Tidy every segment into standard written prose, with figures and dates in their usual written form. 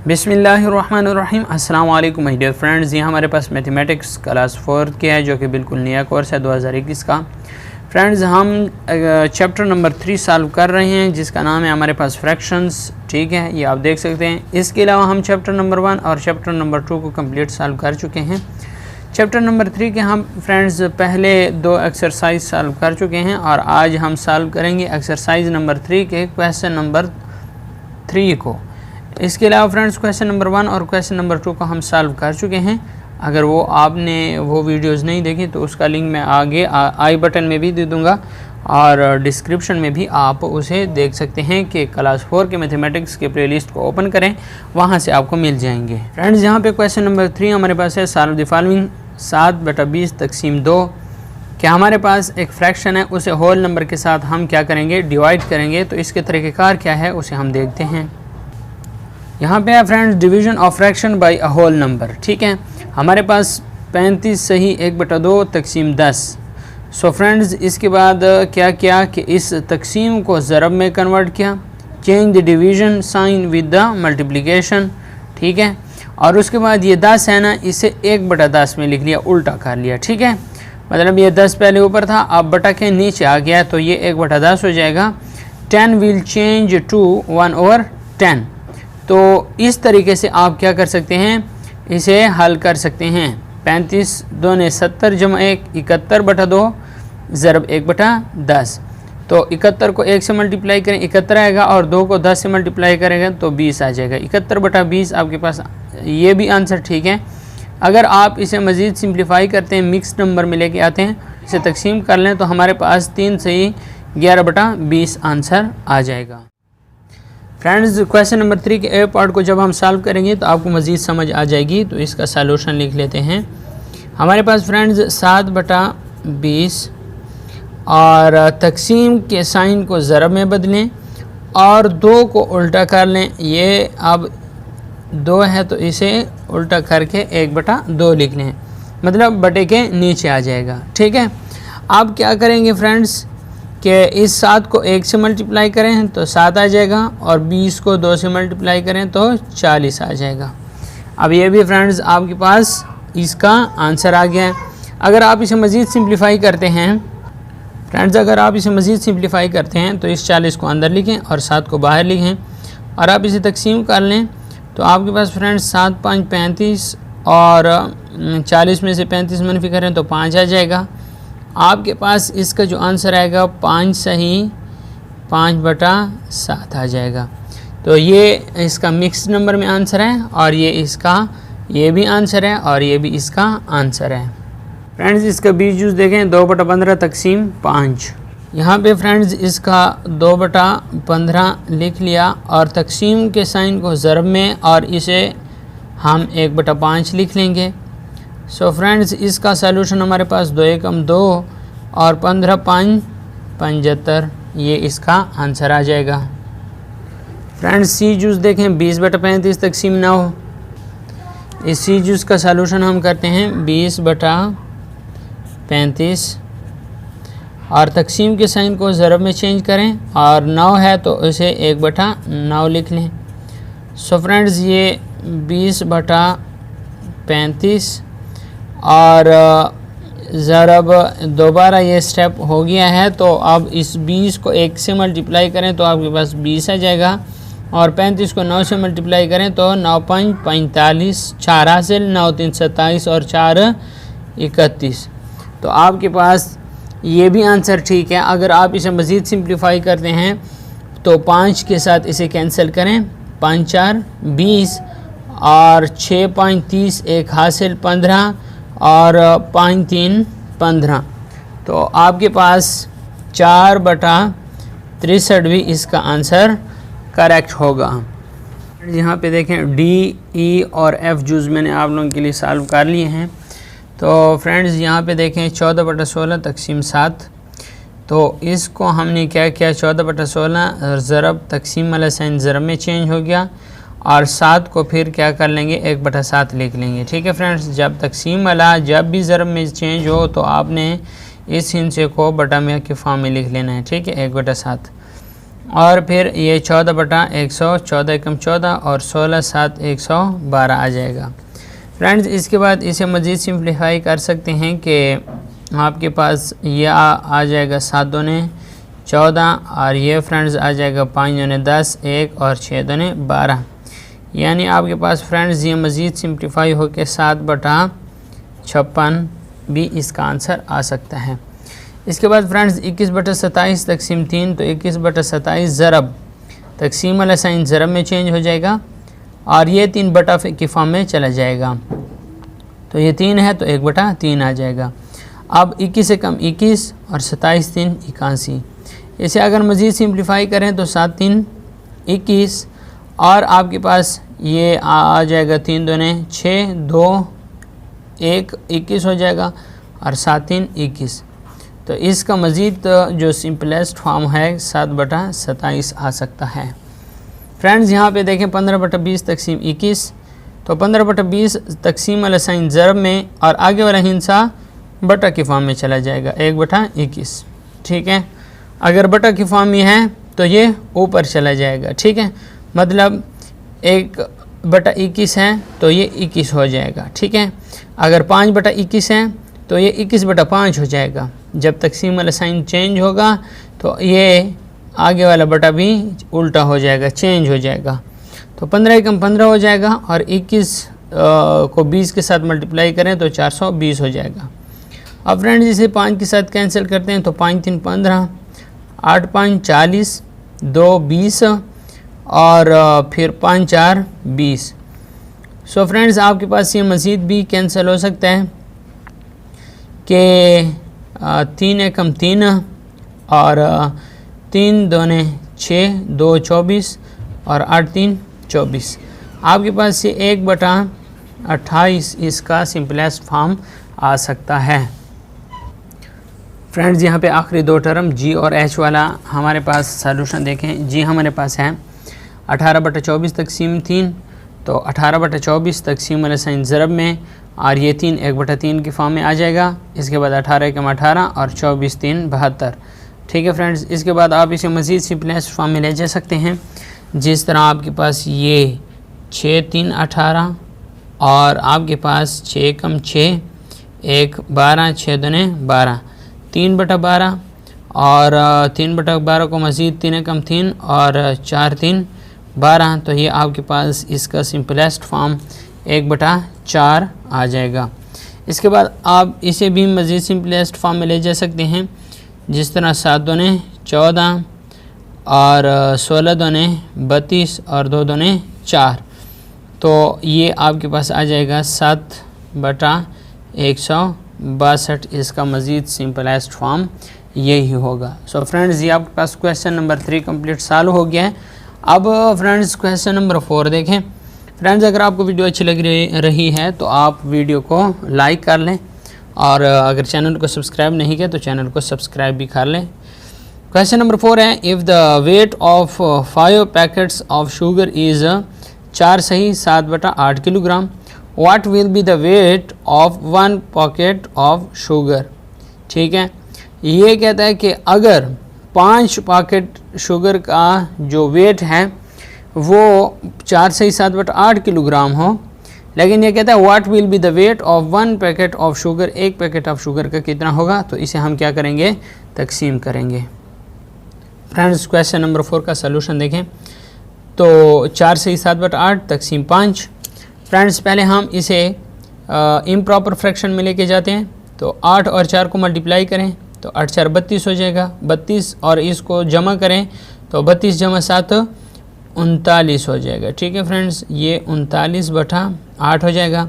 बिस्मिल्लाहिर्रहमानिर्रहीम। अस्सलाम वालेकुम माय डियर फ्रेंड्स। ये हमारे पास मैथमेटिक्स क्लास 4 के है जो कि बिल्कुल नया कोर्स है 2021 का। फ्रेंड्स हम चैप्टर नंबर 3 सॉल्व कर रहे हैं जिसका नाम है हमारे पास फ्रैक्शंस। ठीक है, ये आप देख सकते हैं। इसके अलावा हम चैप्टर नंबर 1 और चैप्टर नंबर 2 को कंप्लीट सॉल्व कर चुके हैं। चैप्टर नंबर 3 के हम फ्रेंड्स पहले 2 एक्सरसाइज सॉल्व कर चुके हैं और आज हम सॉल्व करेंगे एक्सरसाइज नंबर 3 के क्वेश्चन नंबर 3 को। इसके अलावा फ्रेंड्स क्वेश्चन नंबर 1 और क्वेश्चन नंबर 2 को हम सॉल्व कर चुके हैं। अगर वो आपने वो वीडियोस नहीं देखी तो उसका लिंक मैं आगे आई बटन में भी दे दूंगा और डिस्क्रिप्शन में भी आप उसे देख सकते हैं कि क्लास 4 के मैथमेटिक्स के प्लेलिस्ट को ओपन करें, वहाँ से आपको मिल जाएंगे। फ्रेंड्स यहाँ पे क्वेश्चन नंबर 3 हमारे पास है सॉल्व द फॉलोइंग 7/20 तक़सीम 2। क्या हमारे पास एक फ्रैक्शन है, उसे होल नंबर के साथ हम क्या करेंगे, डिवाइड करेंगे। तो इसके तरीक़ेकार क्या है उसे हम देखते हैं। यहाँ पे है friends division of fraction by a whole number. ठीक है, हमारे पास 35 सही 1/2 तक़सीम 10। सो फ्रेंड्स इसके बाद क्या किया कि इस तक़सीम को ज़रब में कन्वर्ट किया, change the division sign with the multiplication. ठीक है, और उसके बाद ये 10 है ना, इसे 1/10 में लिख लिया, उल्टा कर लिया। ठीक है, मतलब ये 10 पहले ऊपर था, अब बटा के नीचे आ गया तो ये 1/10 हो जाएगा। 10 विल चेंज टू 1/10। तो इस तरीके से आप क्या कर सकते हैं, इसे हल कर सकते हैं। 35 दूने 70 जमा 1 71/2 ज़रब 1/10। तो 71 को 1 से मल्टीप्लाई करें 71 आएगा और 2 को 10 से मल्टीप्लाई करेंगे तो 20 आ जाएगा। 71/20 आपके पास ये भी आंसर ठीक है। अगर आप इसे मज़ीद सिंप्लीफाई करते हैं, मिक्स नंबर में लेके आते हैं, इसे तकसीम कर लें तो हमारे पास 3 सही 11/20 आंसर आ जाएगा। फ्रेंड्स क्वेश्चन नंबर 3 के ए पार्ट को जब हम सॉल्व करेंगे तो आपको मज़ीद समझ आ जाएगी। तो इसका सॉल्यूशन लिख लेते हैं। हमारे पास फ्रेंड्स 7/20 और तकसीम के साइन को ज़रब में बदलें और 2 को उल्टा कर लें। ये अब 2 है तो इसे उल्टा करके 1/2 लिख लें, मतलब बटे के नीचे आ जाएगा। ठीक है, आप क्या करेंगे फ्रेंड्स कि इस 7 को 1 से मल्टीप्लाई करें तो 7 आ जाएगा और 20 को 2 से मल्टीप्लाई करें तो 40 आ जाएगा। अब ये भी फ्रेंड्स आपके पास इसका आंसर आ गया है। अगर आप इसे मज़ीद सिंप्लीफाई करते हैं फ्रेंड्स, अगर आप इसे मज़ीद सिंप्लीफाई करते हैं तो इस 40 को अंदर लिखें और 7 को बाहर लिखें और आप इसे तकसीम कर लें तो आपके पास फ्रेंड्स 7 5 35 और 40 में से 35 मनफी करें तो 5 आ जाएगा। आपके पास इसका जो आंसर आएगा 5 सही 5/7 आ जाएगा। तो ये इसका मिक्स नंबर में आंसर है और ये भी आंसर है और ये भी इसका आंसर है। फ्रेंड्स इसका बीच यूज़ देखें 2/15 तक़सीम 5। यहाँ पे फ्रेंड्स इसका 2/15 लिख लिया और तक़सीम के साइन को ज़रब में और इसे हम 1/5 लिख लेंगे। सो फ्रेंड्स इसका सॉल्यूशन हमारे पास 2 एकम 2 और 15 5 75, ये इसका आंसर आ जाएगा। फ्रेंड्स सी जूस देखें 20/35 तक़सीम 9। इस सी जूस का सॉल्यूशन हम करते हैं 20/35 और तक़सीम के साइन को ज़रब में चेंज करें और 9 है तो इसे 1/9 लिख लें। सो फ्रेंड्स ये 20/35 और ज़रब दोबारा ये स्टेप हो गया है तो अब इस 20 को 1 से मल्टीप्लाई करें तो आपके पास 20 आ जाएगा और 35 को 9 से मल्टीप्लाई करें तो 9 5 45 4 हासिल 9 3 27 और 4 31। तो आपके पास ये भी आंसर ठीक है। अगर आप इसे मज़ीद सिंप्लीफाई करते हैं तो 5 के साथ इसे कैंसिल करें, 5 4 20 और 6 5 30 1 हासिल 15 और 5 3 15। तो आपके पास 4/63 भी इसका आंसर करेक्ट होगा। यहाँ पे देखें डी ई और एफ जूज़ मैंने आप लोगों के लिए सॉल्व कर लिए हैं। तो फ्रेंड्स यहाँ पे देखें 14/16 तक़सीम 7। तो इसको हमने क्या किया, 14/16 ज़रब तक़सीम वाला साइन ज़रब में चेंज हो गया और 7 को फिर क्या कर लेंगे 1/7 लिख लेंगे। ठीक है फ्रेंड्स, जब तक़सीम वाला जब भी ज़रब में चेंज हो तो आपने इस हिस्से को बटा में के फॉर्म में लिख लेना है। ठीक है, 1/7 और फिर ये 14 बटा 100, 14 एकम 14 और 16 7 112 आ जाएगा। फ्रेंड्स इसके बाद इसे मज़ीद सिंप्लीफाई कर सकते हैं कि आपके पास ये आ जाएगा 7 दूने 14 और ये फ्रेंड्स आ जाएगा 5 दूने 10 1 और 6 दूने 12, यानी आपके पास फ्रेंड्स ये मज़ीद सिंप्लीफाई होकर 7 बटा 56 भी इसका आंसर आ सकता है। इसके बाद फ्रेंड्स 21 बटा 27 तकसीम 3, तो 21 बटा 27 ज़रब तकसीम वाला साइन ज़रब में चेंज हो जाएगा और ये 3 बटा की फॉर्म में चला जाएगा। तो ये 3 है तो 1 बटा 3 आ जाएगा। अब 21 से कम 21 और 27 3 81। इसे अगर मज़ीद सिंप्लीफाई करें तो 7 3 21 और आपके पास ये आ जाएगा 3 दूने 6 2 1 21 हो जाएगा और 7 3 21। तो इसका मज़ीद जो सिंपलेस्ट फॉर्म है 7 बटा 27 आ सकता है। फ्रेंड्स यहाँ पे देखें 15 बटा 20 तकसीम 21, तो 15 बटा 20 तकसीम वाला साइन ज़रब में और आगे वाला हिंसा बटा की फॉर्म में चला जाएगा 1 बटा 21। ठीक है, अगर बटा की फॉर्म में है तो ये ऊपर चला जाएगा। ठीक है, मतलब 1 बटा 21 है तो ये 21 हो जाएगा। ठीक है, अगर 5 बटा 21 है तो ये 21 बटा 5 हो जाएगा। जब तकसीम वाला साइन चेंज होगा तो ये आगे वाला बटा भी उल्टा हो जाएगा, चेंज हो जाएगा। तो 15 एकम 15 हो जाएगा और 21 को 20 के साथ मल्टीप्लाई करें तो 420 हो जाएगा। अब फ्रेंड्स इसे 5 के साथ कैंसिल करते हैं तो 5 3 15, 8 5 40, 2 20 और फिर 5 4 20। सो फ्रेंड्स आपके पास ये मज़ीद भी कैंसिल हो सकता है कि 3 एकम 3 और 3 दूने 6, 2 24 और 8 3 24। आपके पास ये 1 बटा 28 इसका सिंपलेस्ट फॉर्म आ सकता है। फ्रेंड्स यहाँ पे आखिरी 2 टर्म जी और एच वाला हमारे पास सलूशन देखें। जी हमारे पास है 18 बटा 24 तकसीम 3, तो 18 बटा 24 तकसीम वाला साइन ज़रब में और ये 3 1 बटा 3 की फॉर्म में आ जाएगा। इसके बाद 18 एकम 18 और 24 3 72। ठीक है फ्रेंड्स, इसके बाद आप इसे मज़ीद सिंपलेस्ट फॉर्म में ले जा सकते हैं, जिस तरह आपके पास ये 6 3 18 और आपके पास 6 एकम 6 1 12 6 दूने 12, 3 बटा 12 और 3 बटा 12 को मज़ीद 3 एकम 3 और 4 3 12। तो ये आपके पास इसका सिंपलेस्ट फॉर्म 1 बटा 4 आ जाएगा। इसके बाद आप इसे भी मज़ीद सिंपलेस्ट फॉर्म में ले जा सकते हैं, जिस तरह 7 दूने 14 और 16 दूने 32 और 2 दूने 4। तो ये आपके पास आ जाएगा 7 बटा 162। इसका मज़ीद सिंपलेस्ट फॉर्म यही होगा। सो फ्रेंड्स ये आपके पास क्वेश्चन नंबर 3 कंप्लीट सॉल्व हो गया है। अब फ्रेंड्स क्वेश्चन नंबर 4 देखें। फ्रेंड्स अगर आपको वीडियो अच्छी लग रही है तो आप वीडियो को लाइक कर लें और अगर चैनल को सब्सक्राइब नहीं किया तो चैनल को सब्सक्राइब भी कर लें। क्वेश्चन नंबर 4 है, if the weight of 5 packets of sugar is 4 सही 7 बटा 8 kilogram, what will be the weight of 1 pocket of sugar. ठीक है, ये कहता है कि अगर 5 पॉकेट शुगर का जो वेट है वो 4 सही 7 बटा 8 किलोग्राम हो, लेकिन ये कहता है what will be the weight of 1 packet of sugar, 1 packet of sugar का कितना होगा। तो इसे हम क्या करेंगे, तकसीम करेंगे। फ्रेंड्स क्वेश्चन नंबर 4 का सलूशन देखें। तो 4 सही 7 बटा 8 तकसीम 5। फ्रेंड्स पहले हम इसे इम्प्रॉपर फ्रैक्शन में लेके जाते हैं, तो 8 और 4 को मल्टीप्लाई करें तो 8 4 32 हो जाएगा, 32 और इसको जमा करें तो 32 जमा 7 39 हो जाएगा। ठीक है फ्रेंड्स, ये 39 बटा 8 हो जाएगा।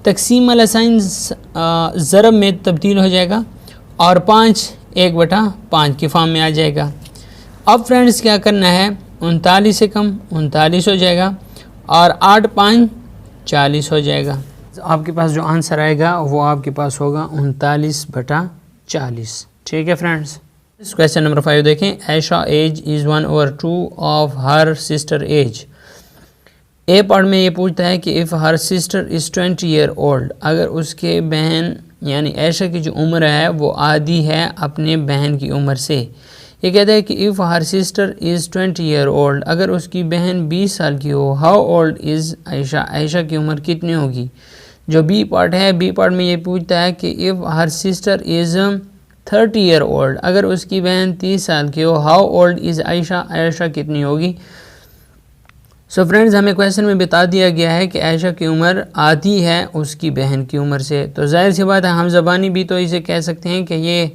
तकसीम वाला साइन ज़रब में तब्दील हो जाएगा और 5 1 बटा 5 की फॉर्म में आ जाएगा। अब फ्रेंड्स क्या करना है, 39 से कम 39 हो जाएगा और 8 5 40 हो जाएगा। आपके पास जो आंसर आएगा वो आपके पास होगा 39 बटा 40। ठीक है फ्रेंड्स, क्वेश्चन नंबर 5 देखें। Aisha age is 1/2 of her sister age. A part में ये पूछता है कि if her sister is 20 year old, अगर उसके बहन यानी ऐशा की जो उम्र है वो आधी है अपने बहन की उम्र से, ये कहता है कि if her sister is 20 year old, अगर उसकी बहन 20 साल की हो, how old is Ayesha, Ayesha की उम्र कितनी होगी। जो बी पार्ट है, बी पार्ट में ये पूछता है कि if her sister is 30 year old, अगर उसकी बहन 30 साल की हो, how old is Ayesha, Ayesha कितनी होगी। सो फ्रेंड्स, हमें क्वेश्चन में बता दिया गया है कि आयशा की उम्र आधी है उसकी बहन की उम्र से, तो जाहिर सी बात है हम ज़बानी भी तो इसे कह सकते हैं कि ये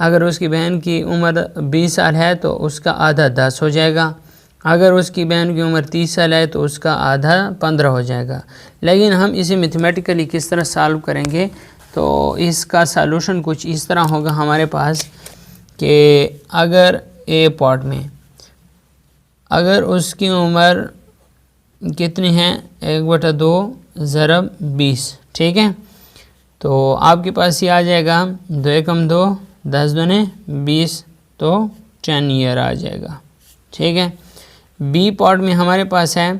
अगर उसकी बहन की उम्र 20 साल है तो उसका आधा 10 हो जाएगा, अगर उसकी बहन की उम्र 30 साल है तो उसका आधा 15 हो जाएगा। लेकिन हम इसे मैथमेटिकली किस तरह सॉल्व करेंगे, तो इसका सॉल्यूशन कुछ इस तरह होगा हमारे पास कि अगर ए पार्ट में अगर उसकी उम्र कितनी है 1/2 ज़रब 20, ठीक है, तो आपके पास ये आ जाएगा 2 एकम 2 10 दूने 20, तो 10 ईयर आ जाएगा, ठीक है। बी पार्ट में हमारे पास है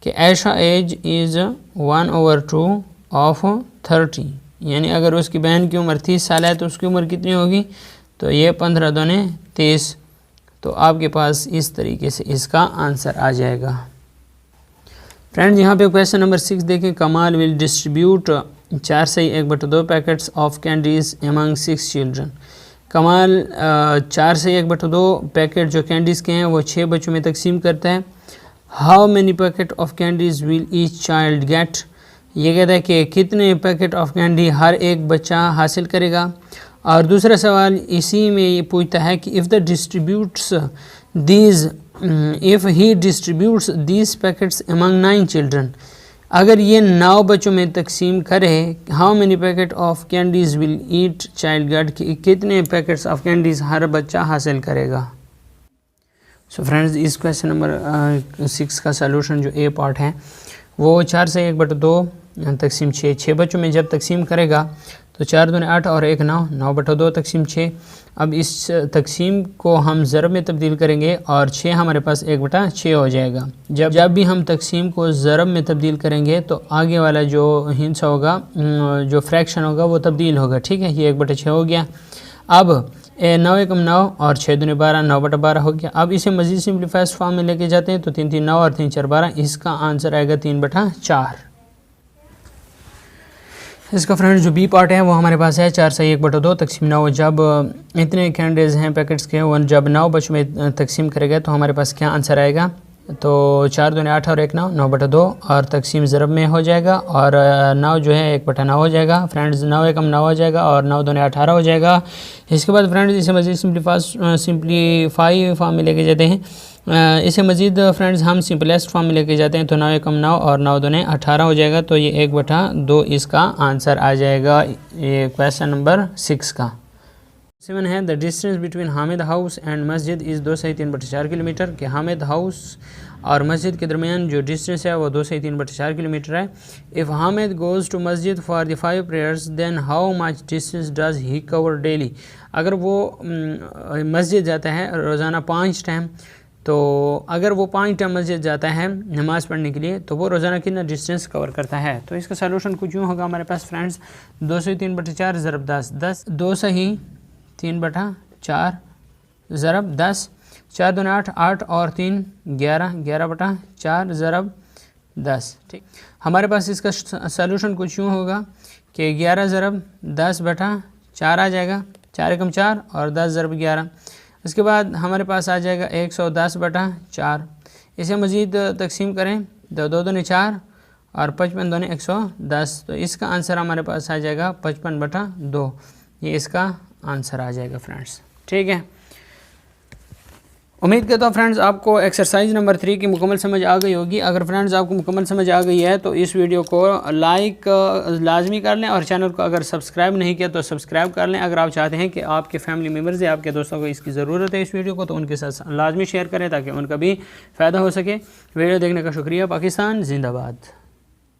कि आयशा एज इज़ 1/2 ऑफ 30, यानी अगर उसकी बहन की उम्र 30 साल है तो उसकी उम्र कितनी होगी, तो ये 15 दूने 30, तो आपके पास इस तरीके से इसका आंसर आ जाएगा। फ्रेंड्स, यहाँ पे क्वेश्चन नंबर 6 देखें। कमाल विल डिस्ट्रीब्यूट 4 से 1/2 packets of candies among 6 children. कमाल 4 से 1/2 पैकेट जो कैंडीज़ के हैं वो 6 बच्चों में तकसीम करता है। How many packet of candies will each child gate, ये कहता है कि कितने पैकेट ऑफ कैंडी हर एक बच्चा हासिल करेगा। और दूसरा सवाल इसी में ये पूछता है कि if the distributes these if he distributes these packets among 9 children, अगर ये 9 बच्चों में तकसीम करे, how many packet of candies will eat child gate, कितने पैकेट्स ऑफ कैंडीज़ हर बच्चा हासिल करेगा। सो फ्रेंड्स, इस क्वेश्चन नंबर 6 का सलूशन जो ए पार्ट है वो 4 से 1/2 तकसीम 6 बच्चों में जब तकसीम करेगा तो 4 दूने 8 और 1 9, 9/2 तकसीम 6। अब इस तकसीम को हम ज़रब में तब्दील करेंगे और 6 हमारे पास 1/6 हो जाएगा। जब भी हम तकसीम को ज़रब में तब्दील करेंगे तो आगे वाला जो हिस्सा होगा, जो फ्रैक्शन होगा वो तब्दील होगा, ठीक है। ये 1/6 हो गया। अब 9 एकम 9 और 6 दूने 12, 9/12 हो गया। अब इसे मज़ीद सिंप्लीफाइड फॉर्म में लेके जाते हैं तो 3 3 9 और 3 4 12, इसका आंसर आएगा 3/4। इसका फ्रेंड्स जो बी पार्ट है वो हमारे पास है 4 से 1/2 तकसीम 9। जब इतने कैंडीज़ हैं पैकेट्स के, वो जब 9 बच्चों में तकसीम करेगा तो हमारे पास क्या आंसर आएगा, तो 4 दूने 8 और 1 9, 9/2 और तकसीम ज़रब में हो जाएगा और 9 जो है 1/9 हो जाएगा। फ्रेंड्स 9 एकम 9 हो जाएगा और 9 दूने 18 हो जाएगा। इसके बाद फ्रेंड्स इसे मज़ीद सिंप्लीफाई फॉर्म में लेके जाते हैं। इसे मज़ीद फ्रेंड्स हम सिंपलेस्ट फॉर्म में लेके जाते हैं तो 9 एकम 9 और 9 दूने 18 हो जाएगा, तो ये 1/2 इसका आंसर आ जाएगा ये क्वेश्चन नंबर 6 का। 7 है the distance between Hamid house and मस्जिद इज़ 2 से 3/4 किलोमीटर, कि हामिद हाउस और मस्जिद के दरमियान जो डिस्टेंस है वो 2 से 3/4 किलोमीटर है। इफ़ हामिद गोज़ टू मस्जिद for the 5 prayers then how much distance does he cover daily, अगर वो मस्जिद जाता है रोज़ाना 5 टाइम, तो अगर वो 5 टाइम मस्जिद जाता है नमाज़ पढ़ने के लिए तो वो रोज़ाना कितना डिस्टेंस कवर करता है। तो इसका सलूशन कुछ यूँ होगा हमारे पास फ्रेंड्स, 2 से 3/4 ज़रब 10, 10 2 से ही 3/4 ज़रब 10, 4 दूने 8, 8 और 3 11, 11/4 ज़रब 10, ठीक। हमारे पास इसका सलूशन कुछ यूँ होगा कि 11 ज़रब 10/4 आ जाएगा, 4 एकम 4 और 10 ज़रब 11। इसके बाद हमारे पास आ जाएगा 110/4। इसे मज़ीद तकसीम करें तो 2 दूने 4 और 55 दूने 110, तो इसका आंसर हमारे पास आ जाएगा 55/2, ये इसका आंसर आ जाएगा फ्रेंड्स, ठीक है। उम्मीद करता हूँ फ्रेंड्स आपको एक्सरसाइज नंबर 3 की मुकम्मल समझ आ गई होगी। अगर फ्रेंड्स आपको मुकम्मल समझ आ गई है तो इस वीडियो को लाइक लाजमी कर लें और चैनल को अगर सब्सक्राइब नहीं किया तो सब्सक्राइब कर लें। अगर आप चाहते हैं कि आपके फैमिली मेम्बर्स या आपके दोस्तों को इसकी ज़रूरत है इस वीडियो को, तो उनके साथ लाजमी शेयर करें ताकि उनका भी फ़ायदा हो सके। वीडियो देखने का शुक्रिया। पाकिस्तान जिंदाबाद।